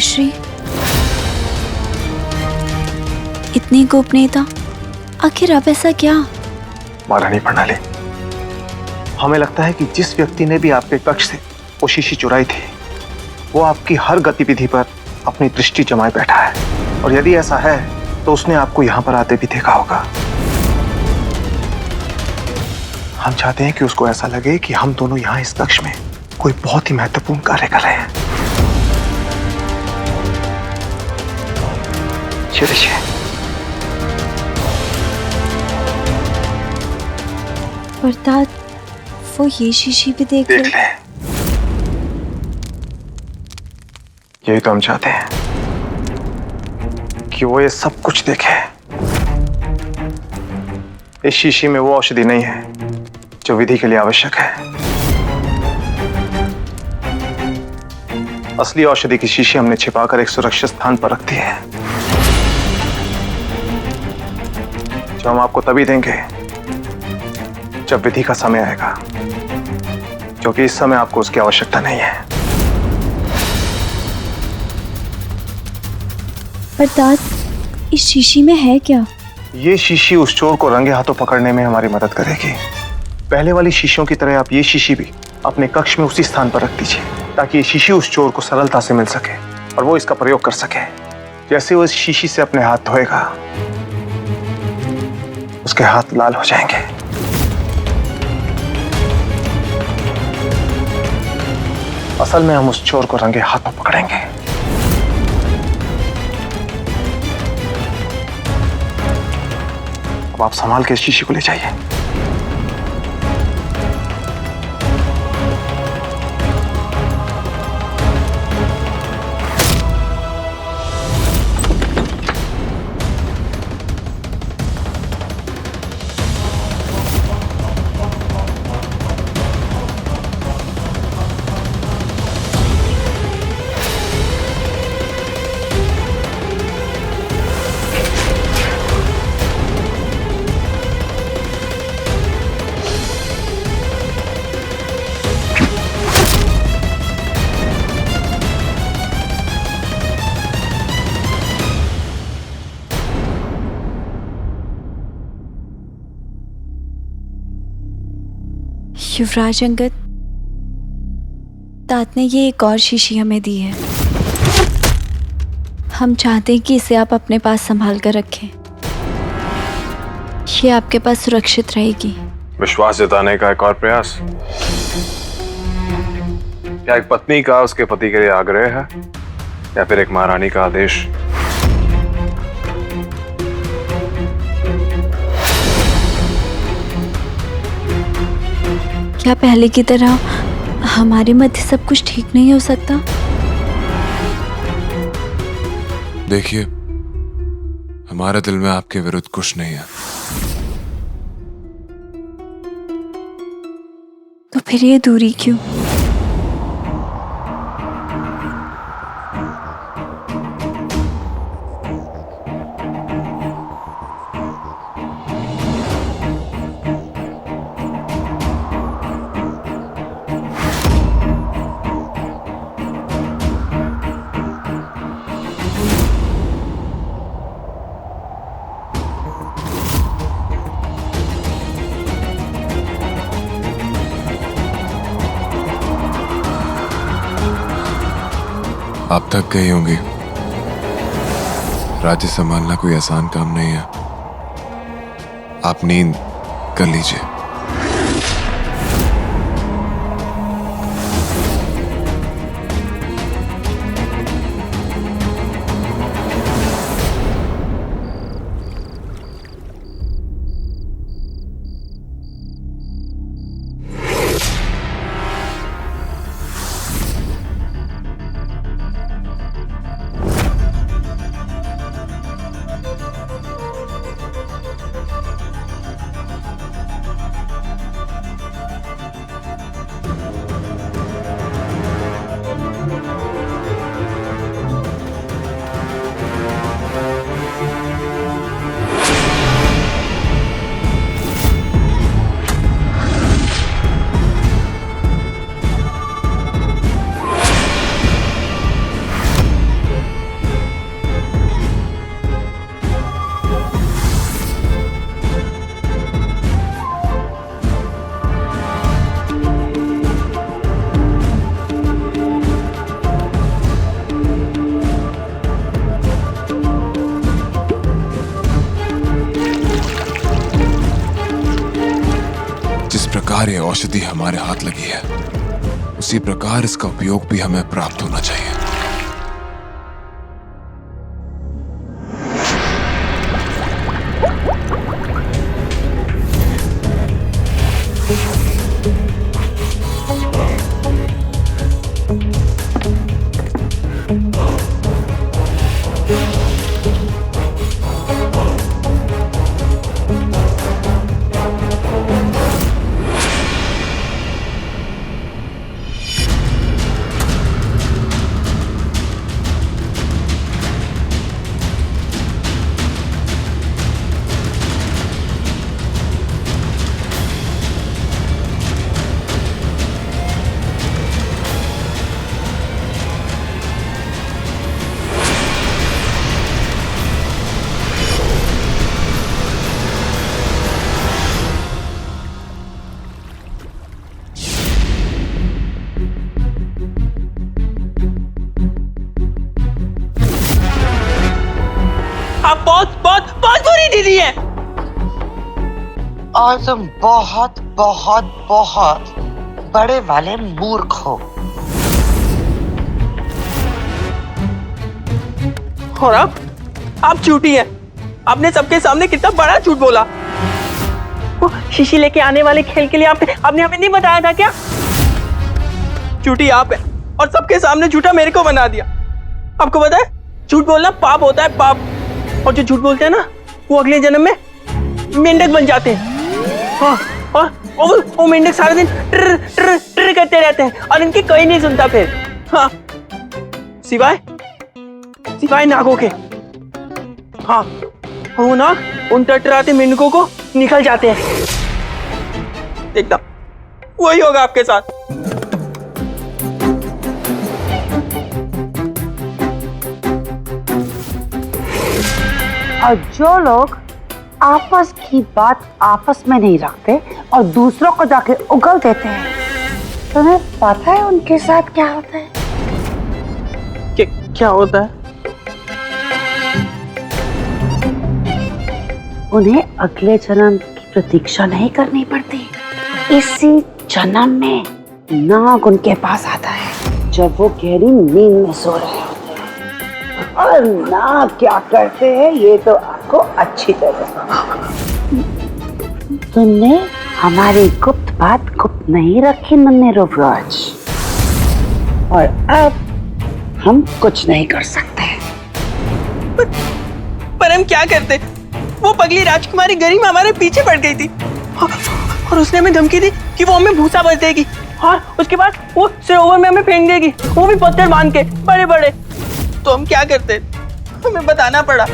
पिताश्री, इतनी गोपनीयता, आखिर अब ऐसा क्या? महारानी प्रणाली, हमें लगता है कि जिस व्यक्ति ने भी आपके कक्ष से वो शीशी चुराई थी, वो आपकी हर गतिविधि पर अपनी दृष्टि जमाए बैठा है। और यदि ऐसा है तो उसने आपको यहाँ पर आते भी देखा होगा। हम चाहते हैं कि उसको ऐसा लगे कि हम दोनों यहाँ इस कक्ष में कोई बहुत ही महत्वपूर्ण कार्य कर रहे हैं। चलिए। अर्थात वो ये शीशी भी देख ले। यही तो हम चाहते हैं कि वो ये सब कुछ देखे। इस शीशी में वो औषधि नहीं है जो विधि के लिए आवश्यक है। असली औषधि की शीशी हमने छिपाकर एक सुरक्षित स्थान पर रख दी है, जो हम आपको तभी देंगे जब विधि का समय आएगा, क्योंकि इस समय आपको उसकी आवश्यकता नहीं है। अर्थात इस शीशी में है क्या? ये शीशी उस चोर को रंगे हाथों पकड़ने में हमारी मदद करेगी। पहले वाली शीशियों की तरह आप ये शीशी भी अपने कक्ष में उसी स्थान पर रख दीजिए, ताकि ये शीशी उस चोर को सरलता से मिल सके और वो इसका प्रयोग कर सके। जैसे वो इस शीशी से अपने हाथ धोएगा, उसके हाथ लाल हो जाएंगे। असल में हम उस चोर को रंगे हाथों पकड़ेंगे। अब आप संभाल के इस शीशी को ले जाइए। युवराज अंगद, तात ने ये एक और शीशी हमें दी है। हम चाहते हैं कि इसे आप अपने पास संभाल कर रखें। ये आपके पास सुरक्षित रहेगी। विश्वास जताने का एक और प्रयास। क्या एक पत्नी का उसके पति के लिए आग्रह है, या फिर एक महारानी का आदेश? क्या पहले की तरह हमारे मध्य सब कुछ ठीक नहीं हो सकता? देखिए, हमारे दिल में आपके विरुद्ध कुछ नहीं है। तो फिर ये दूरी क्यों? आप थक गई होंगी। राज्य संभालना कोई आसान काम नहीं है। आप नींद कर लीजिए। जिस प्रकार ये औषधि हमारे हाथ लगी है, उसी प्रकार इसका उपयोग भी हमें प्राप्त होना चाहिए। आप बहुत बहुत बहुत बुरी दीदी है। और तुम बहुत बहुत बहुत बड़े वाले मूर्ख हो। और आप झूठी हैं। आपने सबके सामने कितना बड़ा झूठ बोला। वो शीशी लेके आने वाले खेल के लिए आपने हमें नहीं बताया था क्या? झूठी आप है और सबके सामने झूठा मेरे को बना दिया। आपको पता है झूठ बोलना पाप होता है, पाप। और जो झूठ बोलते हैं ना वो अगले जन्म में मेंढक बन जाते हैं। हाँ, और वो मेंढक सारा दिन ट्र ट्र ट्र करते रहते हैं और इनकी कोई नहीं सुनता फिर। हाँ, सिवाय नागों के। हाँ, वो नाग उन टटराते मेंढकों को निकल जाते हैं। देखना वही होगा आपके साथ। और जो लोग आपस की बात आपस में नहीं रखते और दूसरों को जाके उगल देते हैं, तुम्हें पता है उनके साथ क्या होता है? क्या होता है? उन्हें अगले जन्म की प्रतीक्षा नहीं करनी पड़ती। इसी जन्म में नाग उनके पास आता है जब वो गहरी नींद में सो रहे होते हैं। और नाग क्या करते हैं ये तो आपको अच्छी तरह। तुमने हमारी गुप्त बात गुप्त नहीं रखी नन्हे रुद्राज, और अब हम कुछ नहीं कर सकते। पर हम क्या करते? वो पगली राजकुमारी गरिमा हमारे पीछे पड़ गई थी और उसने हमें धमकी दी कि वो हमें भूसा बच देगी और उसके बाद वो सरोवर में हमें फेंक देगी, वो भी पत्थर बांध के बड़े बड़े। तो हम क्या करते? हमें बताना पड़ा।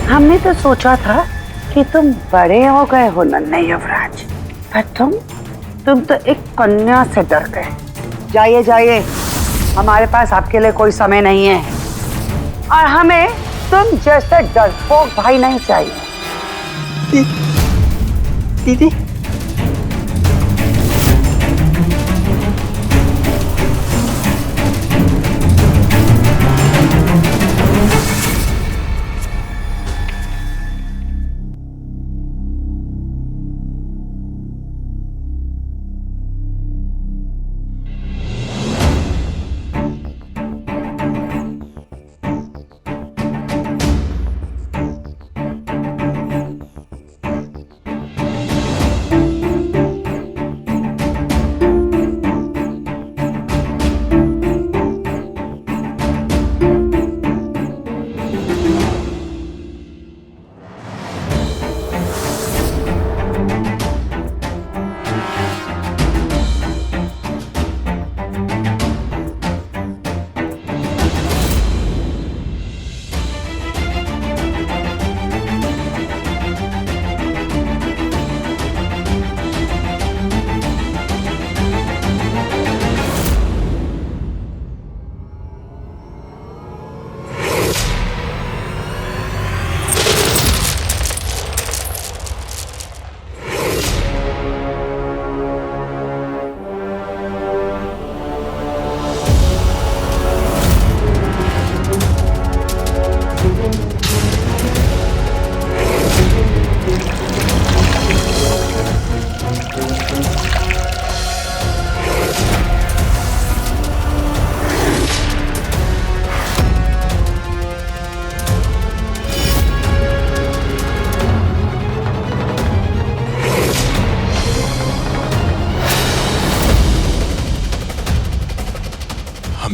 हमने तो सोचा था कि तुम बड़े हो गए हो नन्हे युवराज, पर तुम तो एक कन्या से डर गए। जाइए जाइए, हमारे पास आपके लिए कोई समय नहीं है और हमें तुम जैसे डरपोक भाई नहीं चाहिए। दीदी,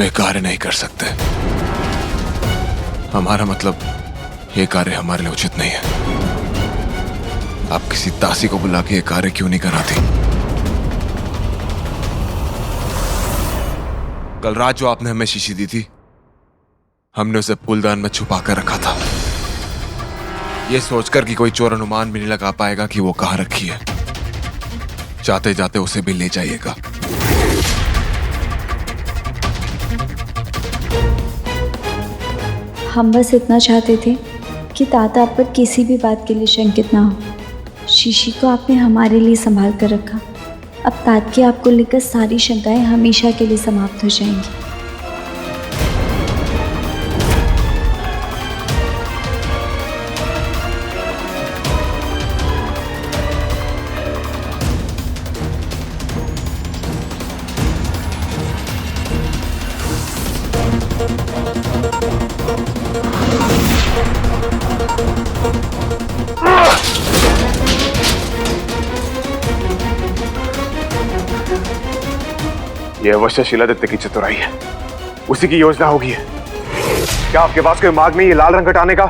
हम ये कार्य नहीं कर सकते। हमारा मतलब ये कार्य हमारे लिए उचित नहीं है। आप किसी दासी को बुला के ये कार्य क्यों नहीं कराती? कल रात जो आपने हमें शीशी दी थी, हमने उसे फूलदान में छुपा कर रखा था, ये सोचकर कि कोई चोर अनुमान भी नहीं लगा पाएगा कि वो कहां रखी है। जाते जाते उसे भी ले जाइएगा। हम बस इतना चाहते थे कि ताता आप पर किसी भी बात के लिए शंकित ना हो। शीशी को आपने हमारे लिए संभाल कर रखा। अब तात की आपको लेकर सारी शंकाएं हमेशा के लिए समाप्त हो जाएंगी। यह अवश्य शीलादित्य की चतुराई है, उसी की योजना होगी। क्या आपके पास कोई मार्ग नहीं है लाल रंग हटाने का?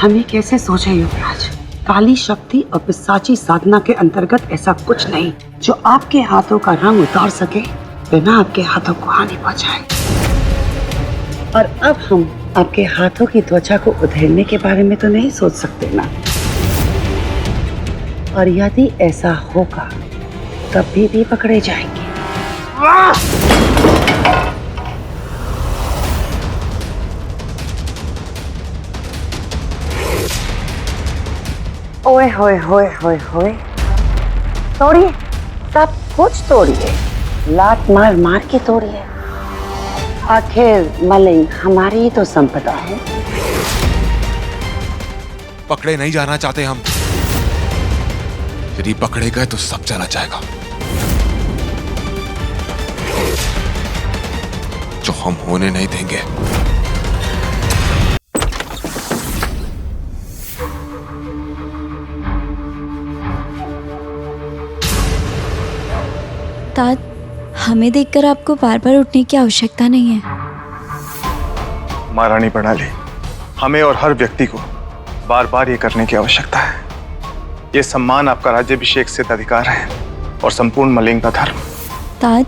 हमें कैसे सोचे युवराज, काली शक्ति और पिशाची साधना के अंतर्गत ऐसा कुछ नहीं जो आपके हाथों का रंग उतार सके बिना आपके हाथों को हानि पहुंचाए। और अब हम आपके हाथों की त्वचा को उधेड़ने के बारे में तो नहीं सोच सकते ना। और यदि ऐसा होगा तभी भी पकड़े जाएंगे। ओए होए होए होए होए, तोड़िए, सब कुछ तोड़िए, लात मार मार के तोड़िए। आखिर मलिंग हमारी ही तो संपदा है। पकड़े नहीं जाना चाहते हम। यदि पकड़े गए तो सब चला जाएगा। जो हम होने नहीं देंगे। तात, हमें देखकर आपको बार बार उठने की आवश्यकता नहीं है। महारानी प्रणाली, हमें और हर व्यक्ति को बार बार ये करने की आवश्यकता है। ये सम्मान आपका राज्याभिषेक से अधिकार है और संपूर्ण मलिंग का धर्म। तात,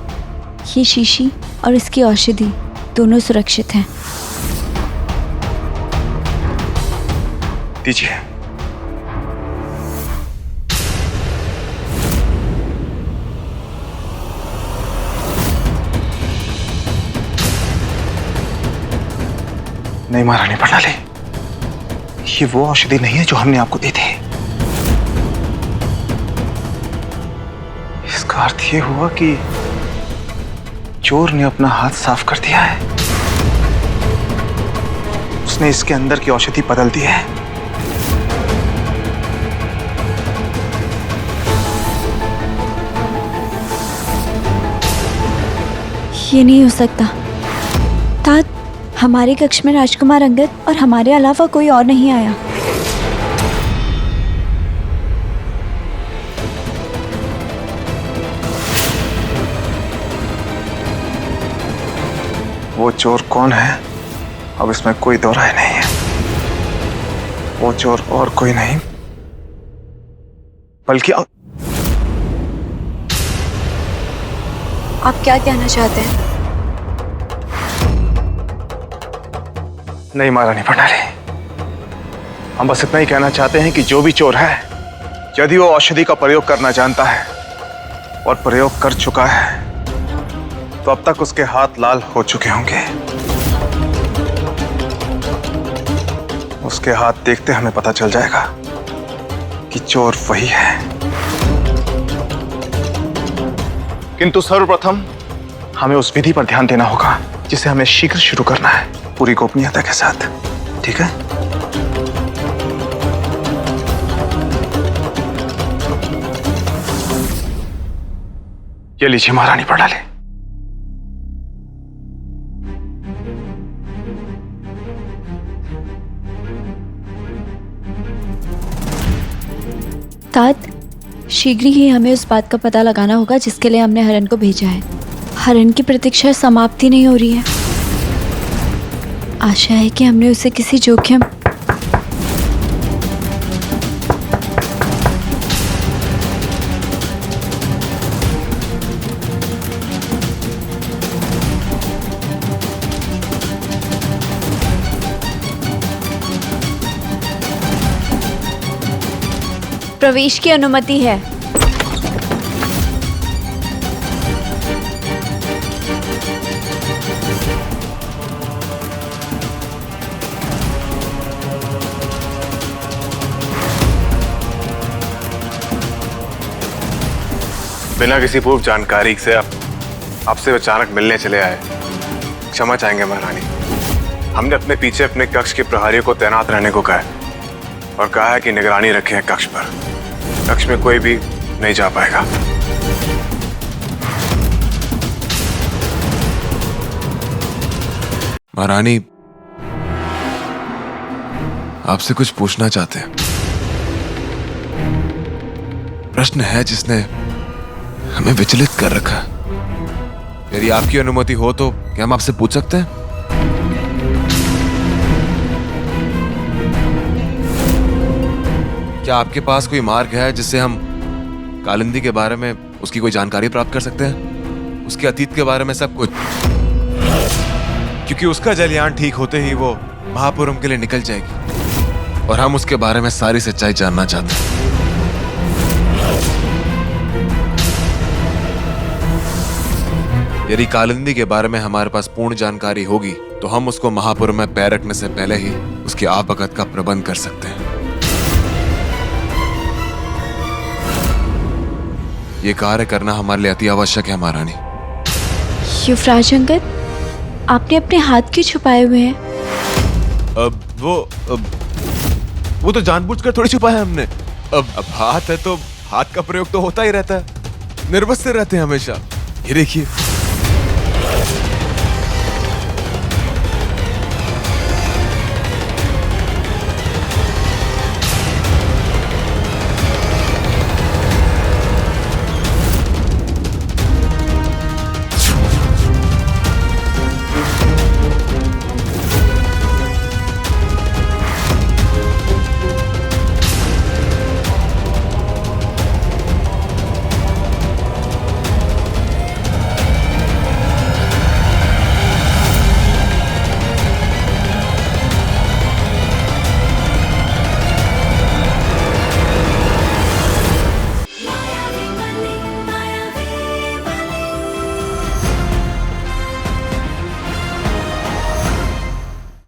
ये शीशी और इसकी औषधि दोनों सुरक्षित हैं। दीजिए। नहीं महारानी प्रणाली, ये वो औषधि नहीं है जो हमने आपको दी थी। इसका अर्थ ये हुआ कि चोर ने अपना हाथ साफ कर दिया है। उसने इसके अंदर की औषधि बदल दी है। ये नहीं हो सकता। तात, हमारे कक्ष में राजकुमार अंगद और हमारे अलावा कोई और नहीं आया। वो चोर कौन है, अब इसमें कोई दो राय नहीं है। वो चोर और कोई नहीं बल्कि आप क्या कहना चाहते हैं? नहीं महारानी प्रणाली, हम बस इतना ही कहना चाहते हैं कि जो भी चोर है, यदि वो औषधि का प्रयोग करना जानता है और प्रयोग कर चुका है, तो अब तक उसके हाथ लाल हो चुके होंगे। उसके हाथ देखते हमें पता चल जाएगा कि चोर वही है। किंतु सर्वप्रथम हमें उस विधि पर ध्यान देना होगा जिसे हमें शीघ्र शुरू करना है, पूरी गोपनीयता के साथ। ठीक है? ये लीजिए महारानी प्रणाली। तात, शीघ्र ही हमें उस बात का पता लगाना होगा जिसके लिए हमने हरन को भेजा है। हरन की प्रतीक्षा समाप्ति नहीं हो रही है। आशा है कि हमने उसे किसी जोखिम प्रवेश की अनुमति है। बिना किसी पूर्व जानकारी से आपसे अचानक मिलने चले आए, क्षमा चाहेंगे महारानी। हमने अपने पीछे अपने कक्ष के प्रहरियों को तैनात रहने को कहा है और कहा है कि निगरानी रखें कक्ष पर। कक्ष में कोई भी नहीं जा पाएगा। महारानी, आपसे कुछ पूछना चाहते हैं। प्रश्न है जिसने हमें विचलित कर रखा है। यदि आपकी अनुमति हो तो क्या हम आपसे पूछ सकते हैं? क्या आपके पास कोई मार्ग है जिससे हम कालिंदी के बारे में उसकी कोई जानकारी प्राप्त कर सकते हैं? उसके अतीत के बारे में सब कुछ, क्योंकि उसका जलयान ठीक होते ही वो महापुरम के लिए निकल जाएगी और हम उसके बारे में सारी सच्चाई जानना चाहते हैं। यदि कालिंदी के बारे में हमारे पास पूर्ण जानकारी होगी तो हम उसको महापुरम में पैर रखने से पहले ही उसके आवागमन का प्रबंध कर सकते हैं। ये कार्य करना हमारे लिए अति आवश्यक है महारानी। युवराज अंगद, आपने अपने हाथ क्यों छुपाए हुए हैं? वो तो जानबूझकर थोड़ी छुपाया है हमने। अब हाथ है तो हाथ का प्रयोग तो होता ही रहता है। निर्वस्त्र रहते हैं हमेशा। ये देखिए।